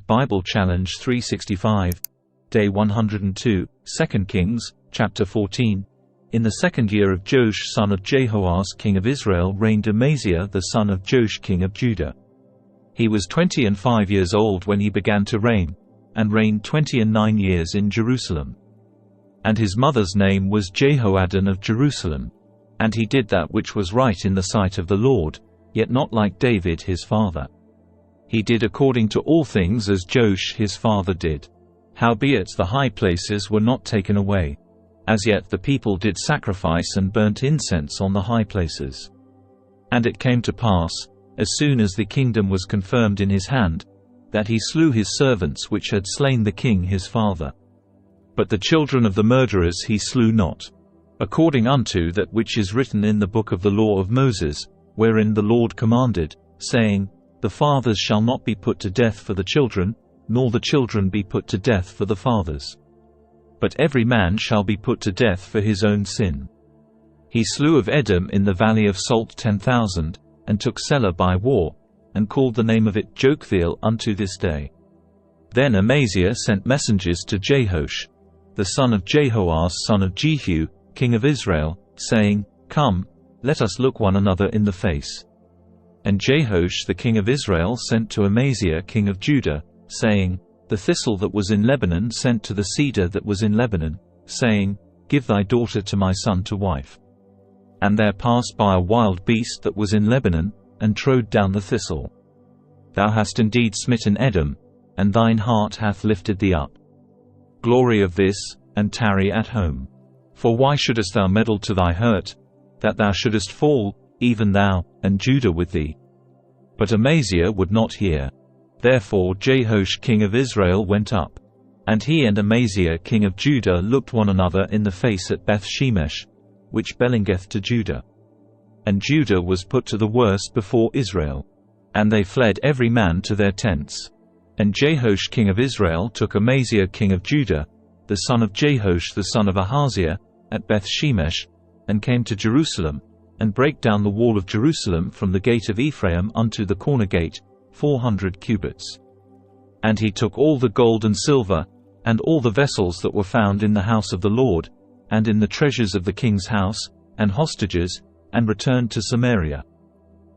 Bible Challenge 365. Day 102, 2 Kings, chapter 14. In the 2nd year of Joash son of Jehoahaz king of Israel reigned Amaziah the son of Joash king of Judah. He was 25 years old when he began to reign, and reigned 29 years in Jerusalem. And his mother's name was Jehoaddan of Jerusalem. And he did that which was right in the sight of the Lord, yet not like David his father. He did according to all things as Joash his father did. Howbeit the high places were not taken away. As yet the people did sacrifice and burnt incense on the high places. And it came to pass, as soon as the kingdom was confirmed in his hand, that he slew his servants which had slain the king his father. But the children of the murderers he slew not, according unto that which is written in the book of the law of Moses, wherein the Lord commanded, saying, The fathers shall not be put to death for the children, nor the children be put to death for the fathers. But every man shall be put to death for his own sin. He slew of Edom in the valley of Salt 10,000, and took Selah by war, and called the name of it Joktheel unto this day. Then Amaziah sent messengers to Jehoash, the son of Jehoahaz son of Jehu, king of Israel, saying, Come, let us look one another in the face. And Jehoash the king of Israel sent to Amaziah king of Judah, saying, The thistle that was in Lebanon sent to the cedar that was in Lebanon, saying, Give thy daughter to my son to wife. And there passed by a wild beast that was in Lebanon, and trode down the thistle. Thou hast indeed smitten Edom, and thine heart hath lifted thee up. Glory of this, and tarry at home. For why shouldest thou meddle to thy hurt, that thou shouldest fall, even thou, and Judah with thee? But Amaziah would not hear. Therefore Jehoash king of Israel went up. And he and Amaziah king of Judah looked one another in the face at Beth-shemesh, which belongeth to Judah. And Judah was put to the worse before Israel. And they fled every man to their tents. And Jehoash king of Israel took Amaziah king of Judah, the son of Jehoash the son of Ahaziah, at Beth-shemesh, and came to Jerusalem, and brake down the wall of Jerusalem from the gate of Ephraim unto the corner gate, 400 cubits. And he took all the gold and silver, and all the vessels that were found in the house of the Lord, and in the treasures of the king's house, and hostages, and returned to Samaria.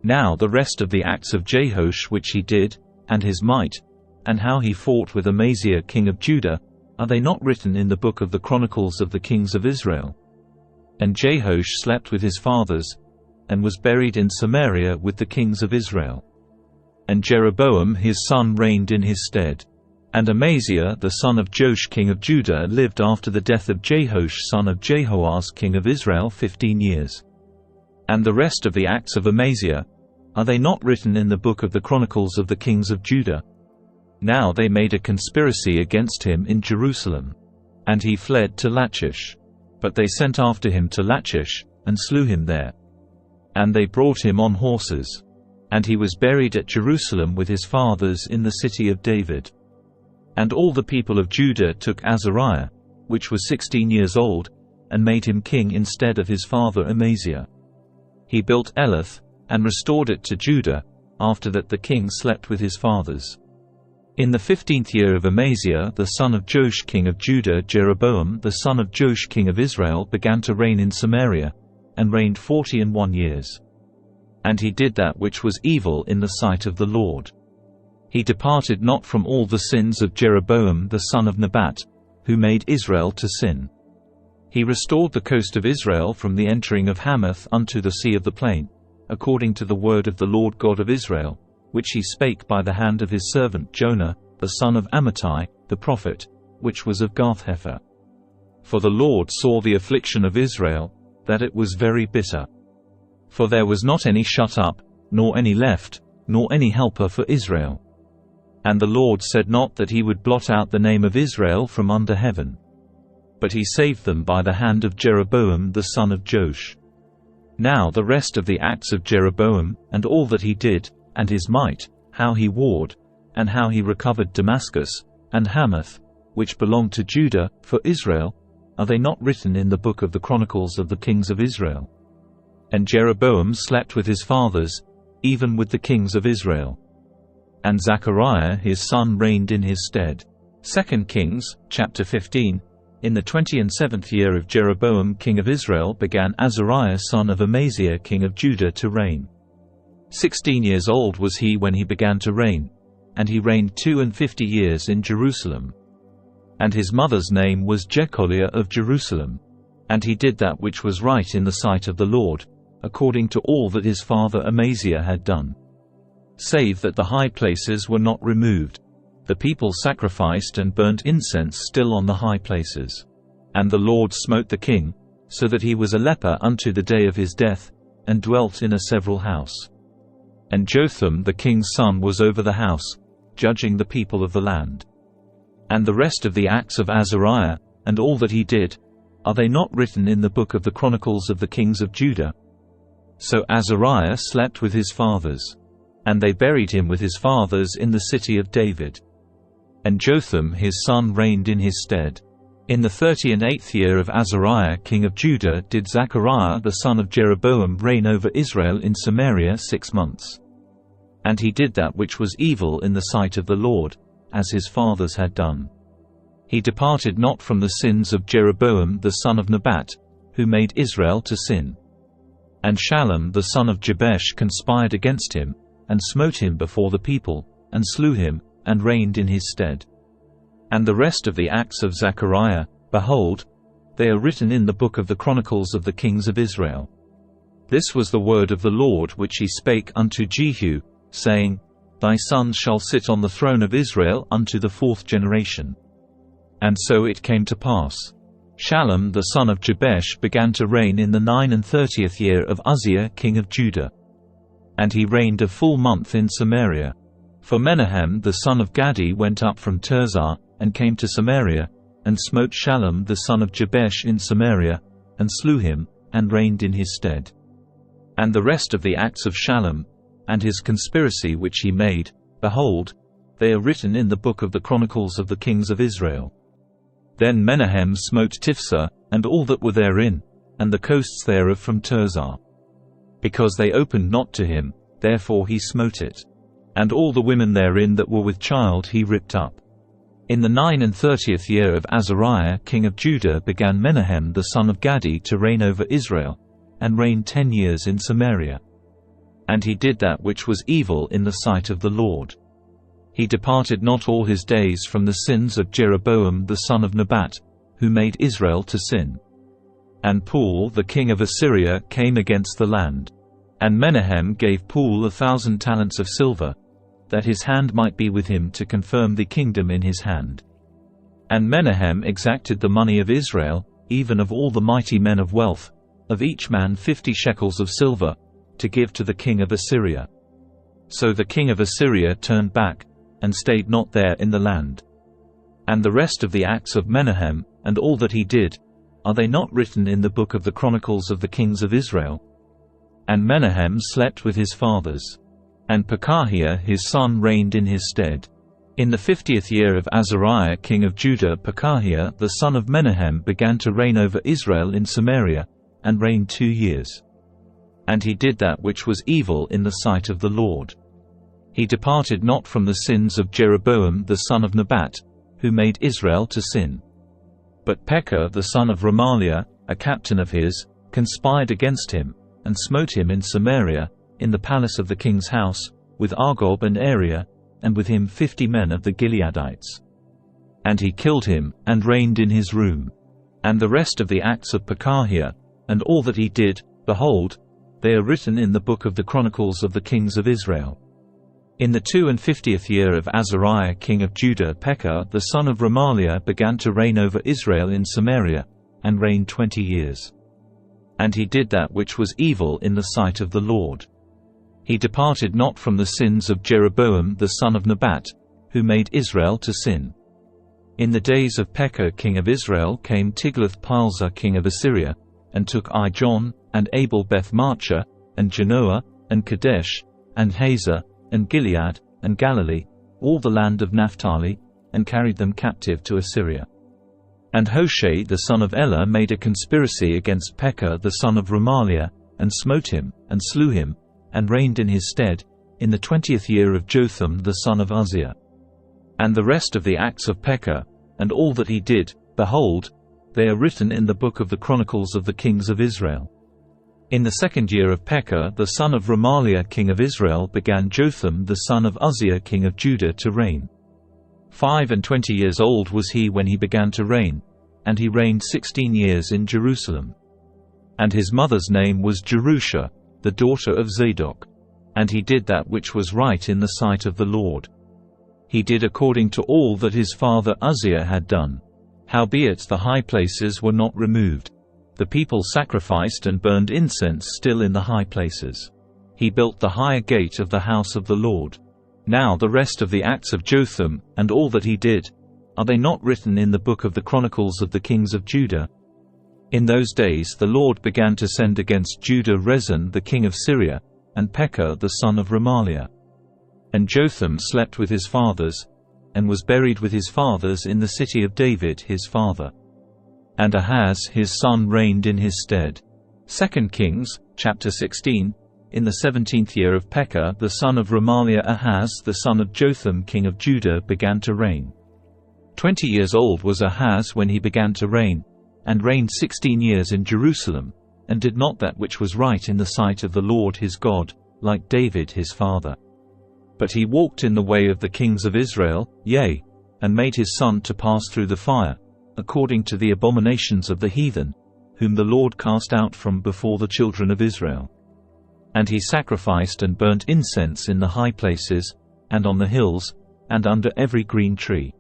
Now the rest of the acts of Jehoash which he did, and his might, and how he fought with Amaziah king of Judah, are they not written in the book of the Chronicles of the kings of Israel? And Jehoash slept with his fathers, and was buried in Samaria with the kings of Israel. And Jeroboam his son reigned in his stead. And Amaziah the son of Joash king of Judah lived after the death of Jehoash son of Jehoahaz king of Israel 15 years. And the rest of the acts of Amaziah, are they not written in the book of the Chronicles of the kings of Judah? Now they made a conspiracy against him in Jerusalem. And he fled to Lachish. But they sent after him to Lachish, and slew him there. And they brought him on horses. And he was buried at Jerusalem with his fathers in the city of David. And all the people of Judah took Azariah, which was 16 years old, and made him king instead of his father Amaziah. He built Elath, and restored it to Judah, after that the king slept with his fathers. In the 15th year of Amaziah the son of Joash king of Judah, Jeroboam the son of Joash king of Israel began to reign in Samaria, and reigned 41 years. And he did that which was evil in the sight of the Lord. He departed not from all the sins of Jeroboam the son of Nebat, who made Israel to sin. He restored the coast of Israel from the entering of Hamath unto the sea of the plain, according to the word of the Lord God of Israel, which he spake by the hand of his servant Jonah, the son of Amittai, the prophet, which was of Gath-hepher. For the Lord saw the affliction of Israel, that it was very bitter. For there was not any shut up, nor any left, nor any helper for Israel. And the Lord said not that he would blot out the name of Israel from under heaven. But he saved them by the hand of Jeroboam the son of Joash. Now the rest of the acts of Jeroboam, and all that he did, and his might, how he warred, and how he recovered Damascus, and Hamath, which belonged to Judah, for Israel, are they not written in the book of the Chronicles of the kings of Israel? And Jeroboam slept with his fathers, even with the kings of Israel. and Zechariah his son reigned in his stead. 2 Kings, chapter 15. In the 27th year of Jeroboam king of Israel began Azariah son of Amaziah king of Judah to reign. 16 years old was he when he began to reign, and he reigned 52 years in Jerusalem. And his mother's name was Jecholiah of Jerusalem. And he did that which was right in the sight of the Lord, according to all that his father Amaziah had done. Save that the high places were not removed. The people sacrificed and burnt incense still on the high places. And the Lord smote the king, so that he was a leper unto the day of his death, and dwelt in a several house. And Jotham the king's son was over the house, judging the people of the land. And the rest of the acts of Azariah, and all that he did, are they not written in the book of the Chronicles of the kings of Judah? So Azariah slept with his fathers, and they buried him with his fathers in the city of David. And Jotham his son reigned in his stead. In the 38th year of Azariah king of Judah did Zechariah the son of Jeroboam reign over Israel in Samaria 6 months. And he did that which was evil in the sight of the Lord, as his fathers had done. He departed not from the sins of Jeroboam the son of Nebat, who made Israel to sin. And Shallum the son of Jabesh conspired against him, and smote him before the people, and slew him, and reigned in his stead. And the rest of the acts of Zechariah, behold, they are written in the book of the Chronicles of the kings of Israel. This was the word of the Lord which he spake unto Jehu, saying, Thy sons shall sit on the throne of Israel unto the 4th generation. And so it came to pass. Shallum the son of Jabesh began to reign in the 39th year of Uzziah king of Judah. And he reigned a full month in Samaria. For Menahem the son of Gadi went up from Tirzah, and came to Samaria, and smote Shallum the son of Jabesh in Samaria, and slew him, and reigned in his stead. And the rest of the acts of Shallum, and his conspiracy which he made, behold, they are written in the book of the Chronicles of the kings of Israel. Then Menahem smote Tifsah, and all that were therein, and the coasts thereof from Tirzah. Because they opened not to him, therefore he smote it. And all the women therein that were with child he ripped up. In the 39th year of Azariah king of Judah began Menahem the son of Gadi to reign over Israel, and reigned 10 years in Samaria. And he did that which was evil in the sight of the Lord. He departed not all his days from the sins of Jeroboam the son of Nebat, who made Israel to sin. And Pul the king of Assyria came against the land. And Menahem gave Pul 1,000 talents of silver, that his hand might be with him to confirm the kingdom in his hand. And Menahem exacted the money of Israel, even of all the mighty men of wealth, of each man 50 shekels of silver, to give to the king of Assyria. So the king of Assyria turned back, and stayed not there in the land. And the rest of the acts of Menahem, and all that he did, are they not written in the book of the Chronicles of the kings of Israel? And Menahem slept with his fathers. And Pekahiah his son reigned in his stead. In the 50th year of Azariah king of Judah Pekahiah the son of Menahem began to reign over Israel in Samaria, and reigned 2 years. And he did that which was evil in the sight of the Lord. He departed not from the sins of Jeroboam the son of Nebat, who made Israel to sin. But Pekah the son of Remaliah, a captain of his, conspired against him, and smote him in Samaria, in the palace of the king's house, with Argob and Ariah, and with him 50 men of the Gileadites. And he killed him, and reigned in his room. And the rest of the acts of Pekahiah, and all that he did, behold, they are written in the book of the Chronicles of the kings of Israel. In the 52nd year of Azariah king of Judah Pekah the son of Remaliah began to reign over Israel in Samaria, and reigned 20 years. And he did that which was evil in the sight of the Lord. He departed not from the sins of Jeroboam the son of Nebat, who made Israel to sin. In the days of Pekah king of Israel came Tiglath-Pileser king of Assyria, and took Ijon, and Abel-Beth-Maachah, and Genoa, and Kadesh, and Hazor, and Gilead, and Galilee, all the land of Naphtali, and carried them captive to Assyria. And Hoshea the son of Elah made a conspiracy against Pekah the son of Remaliah, and smote him, and slew him, and reigned in his stead, in the 20th year of Jotham the son of Uzziah. And the rest of the acts of Pekah, and all that he did, behold, they are written in the book of the Chronicles of the kings of Israel. In the 2nd year of Pekah the son of Remaliah king of Israel began Jotham the son of Uzziah king of Judah to reign. 25 years old was he when he began to reign, and he reigned 16 years in Jerusalem. And his mother's name was Jerusha, the daughter of Zadok. And he did that which was right in the sight of the Lord. He did according to all that his father Uzziah had done. Howbeit the high places were not removed. The people sacrificed and burned incense still in the high places. He built the higher gate of the house of the Lord. Now the rest of the acts of Jotham, and all that he did, are they not written in the book of the Chronicles of the kings of Judah? In those days the Lord began to send against Judah Rezin the king of Syria, and Pekah the son of Remaliah. And Jotham slept with his fathers, and was buried with his fathers in the city of David his father. And Ahaz his son reigned in his stead. 2 Kings, chapter 16. In the 17th year of Pekah the son of Remaliah Ahaz the son of Jotham king of Judah began to reign. 20 years old was Ahaz when he began to reign, and reigned 16 years in Jerusalem, and did not that which was right in the sight of the Lord his God, like David his father. But he walked in the way of the kings of Israel, yea, and made his son to pass through the fire, according to the abominations of the heathen, whom the Lord cast out from before the children of Israel. And he sacrificed and burnt incense in the high places, and on the hills, and under every green tree.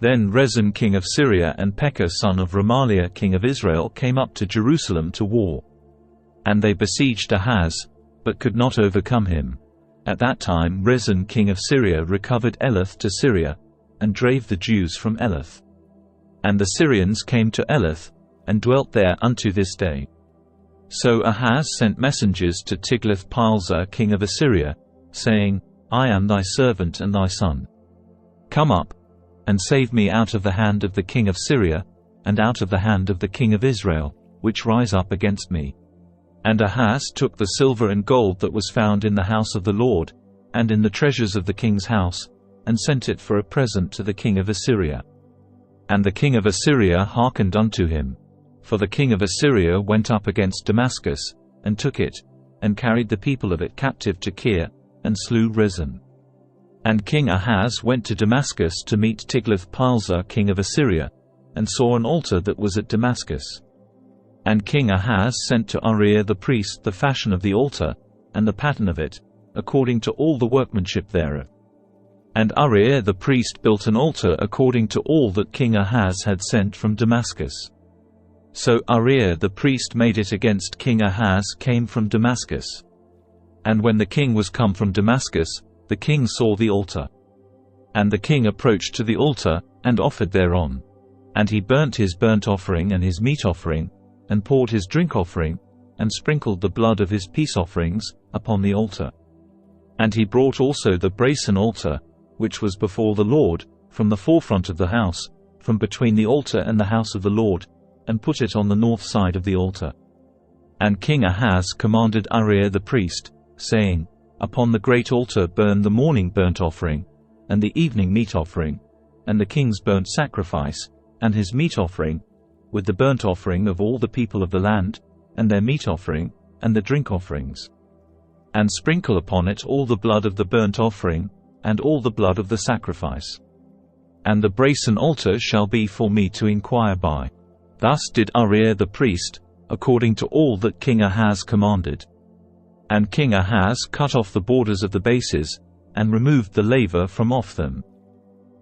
Then Rezin king of Syria and Pekah son of Remaliah king of Israel came up to Jerusalem to war. And they besieged Ahaz, but could not overcome him. At that time Rezin king of Syria recovered Elath to Syria, and drave the Jews from Elath. And the Syrians came to Elath, and dwelt there unto this day. So Ahaz sent messengers to Tiglath-Pileser king of Assyria, saying, I am thy servant and thy son. Come up, and save me out of the hand of the king of Syria, and out of the hand of the king of Israel, which rise up against me. And Ahaz took the silver and gold that was found in the house of the Lord, and in the treasures of the king's house, and sent it for a present to the king of Assyria. And the king of Assyria hearkened unto him. For the king of Assyria went up against Damascus, and took it, and carried the people of it captive to Kir, and slew Rezin. And King Ahaz went to Damascus to meet Tiglath-Pileser king of Assyria, and saw an altar that was at Damascus. And King Ahaz sent to Uriah the priest the fashion of the altar, and the pattern of it, according to all the workmanship thereof. And Uriah the priest built an altar according to all that King Ahaz had sent from Damascus. So Uriah the priest made it against King Ahaz came from Damascus. And when the king was come from Damascus, the king saw the altar. And the king approached to the altar, and offered thereon. And he burnt his burnt offering and his meat offering, and poured his drink offering, and sprinkled the blood of his peace offerings, upon the altar. And he brought also the brasen altar, which was before the Lord, from the forefront of the house, from between the altar and the house of the Lord, and put it on the north side of the altar. And King Ahaz commanded Uriah the priest, saying, Upon the great altar burn the morning burnt offering, and the evening meat offering, and the king's burnt sacrifice, and his meat offering, with the burnt offering of all the people of the land, and their meat offering, and the drink offerings. And sprinkle upon it all the blood of the burnt offering, and all the blood of the sacrifice. And the brasen altar shall be for me to inquire by. Thus did Uriah the priest, according to all that King Ahaz commanded. And King Ahaz cut off the borders of the bases, and removed the laver from off them.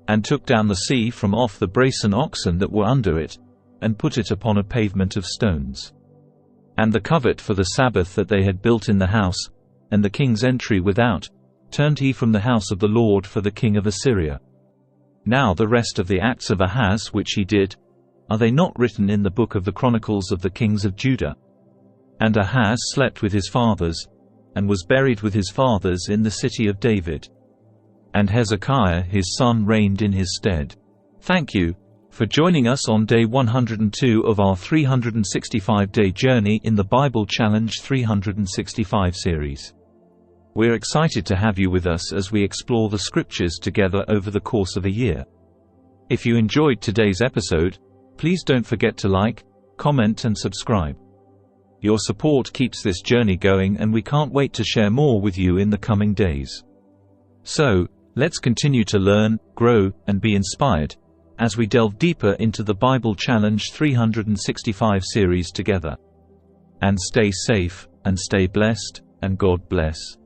And took down the sea from off the brasen oxen that were under it, and put it upon a pavement of stones. And the covert for the Sabbath that they had built in the house, and the king's entry without, turned he from the house of the Lord for the king of Assyria. Now the rest of the acts of Ahaz which he did, are they not written in the book of the Chronicles of the kings of Judah? And Ahaz slept with his fathers, and was buried with his fathers in the city of David. And Hezekiah his son reigned in his stead. Thank you for joining us on day 102 of our 365-day journey in the Bible Challenge 365 series. We're excited to have you with us as we explore the Scriptures together over the course of a year. If you enjoyed today's episode, please don't forget to like, comment and subscribe. Your support keeps this journey going, and we can't wait to share more with you in the coming days. So, let's continue to learn, grow, and be inspired as we delve deeper into the Bible Challenge 365 series together. And stay safe, and stay blessed, and God bless.